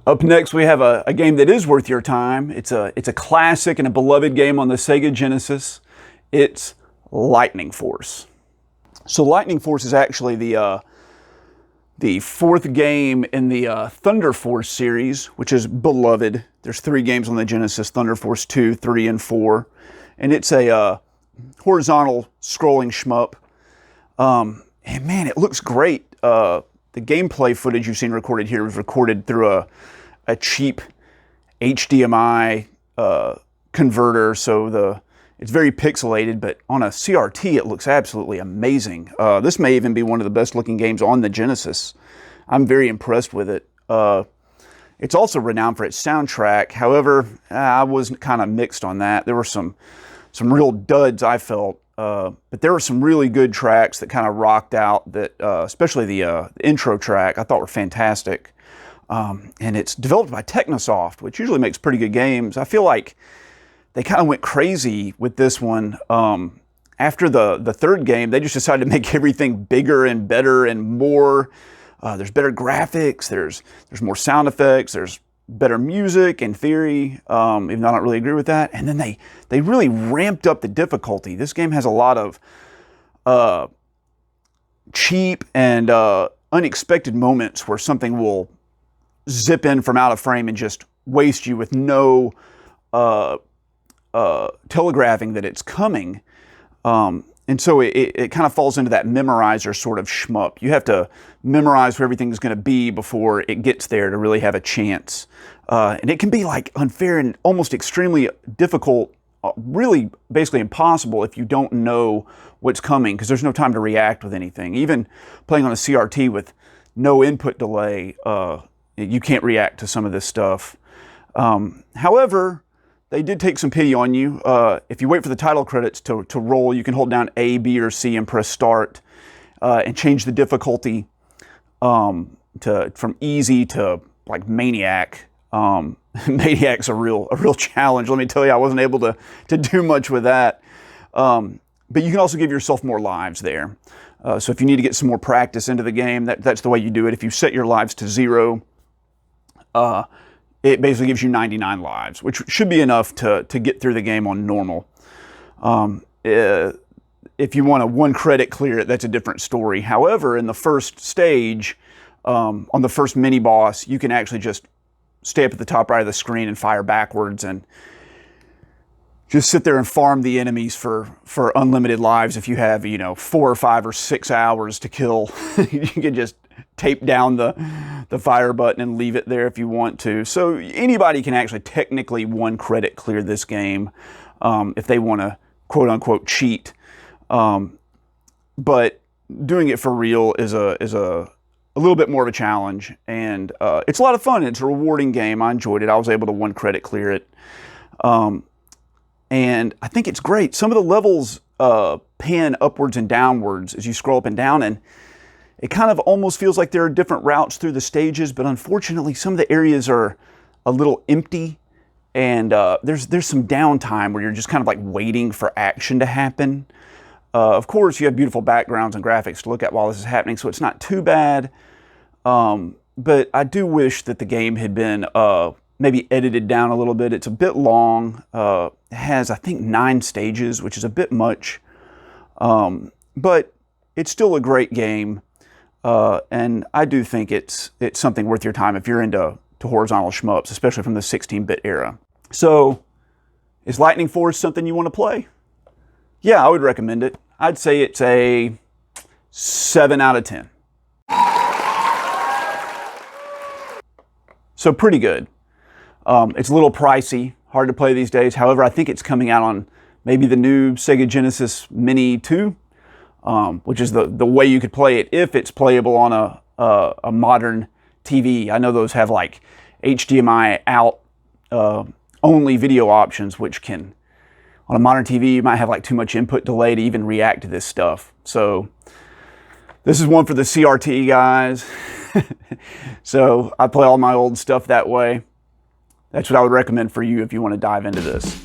Up next, we have a game that is worth your time. It's a classic and a beloved game on the Sega Genesis. It's Lightning Force. So Lightning Force is actually the fourth game in the Thunder Force series, which is beloved. There's 3 games on the Genesis: Thunder Force 2, 3, and 4. And it's a horizontal scrolling shmup. And man, it looks great. The gameplay footage you've seen recorded here was recorded through a cheap HDMI converter, so it's very pixelated, but on a CRT it looks absolutely amazing. This may even be one of the best looking games on the Genesis. I'm very impressed with it. It's also renowned for its soundtrack. However, I was kind of mixed on that. There were some real duds, I felt. But there were some really good tracks that kind of rocked out, that especially the intro track I thought were fantastic. And it's developed by Technosoft, which usually makes pretty good games. I feel like they kind of went crazy with this one. After the third game, they just decided to make everything bigger and better and more. There's better graphics, there's more sound effects, there's better music in theory, even though I don't really agree with that. And then they really ramped up the difficulty. This game has a lot of cheap and unexpected moments where something will zip in from out of frame and just waste you with no telegraphing that it's coming. And so it kind of falls into that memorizer sort of shmup. You have to memorize where everything's going to be before it gets there to really have a chance. And it can be like unfair and almost extremely difficult, really basically impossible if you don't know what's coming, because there's no time to react with anything. Even playing on a CRT with no input delay, you can't react to some of this stuff. However, they did take some pity on you. If you wait for the title credits to roll, you can hold down A, B, or C and press start and change the difficulty from easy to like Maniac. Maniac's a real challenge. Let me tell you, I wasn't able to do much with that. But you can also give yourself more lives there. So if you need to get some more practice into the game, that's the way you do it. If you set your lives to 0, it basically gives you 99 lives, which should be enough to get through the game on normal. If you want a 1 credit clear it, that's a different story. However, in the first stage, on the first mini boss, you can actually just stay up at the top right of the screen and fire backwards and just sit there and farm the enemies for unlimited lives. If you have 4 or 5 or 6 hours to kill, you can just tape down the fire button and leave it there if you want to. So anybody can actually technically 1 credit clear this game if they want to quote unquote cheat. But doing it for real is a little bit more of a challenge, and it's a lot of fun. It's a rewarding game. I enjoyed it. I was able to 1 credit clear it. And I think it's great. Some of the levels pan upwards and downwards as you scroll up and down, and it kind of almost feels like there are different routes through the stages, but unfortunately some of the areas are a little empty, and there's some downtime where you're just kind of like waiting for action to happen. Of course, you have beautiful backgrounds and graphics to look at while this is happening, so it's not too bad. But I do wish that the game had been maybe edited down a little bit. It's a bit long. It has, I think, 9 stages, which is a bit much. But it's still a great game. And I do think it's something worth your time if you're into horizontal shmups, especially from the 16-bit era. So, is Lightning Force something you want to play? Yeah, I would recommend it. I'd say it's a 7 out of 10. So pretty good. It's a little pricey, hard to play these days. However, I think it's coming out on maybe the new Sega Genesis Mini 2, which is the way you could play it if it's playable on a modern TV. I know those have like HDMI out only video options, which can, on a modern TV, you might have like too much input delay to even react to this stuff. So this is one for the CRT guys. So I play all my old stuff that way. That's what I would recommend for you if you want to dive into this.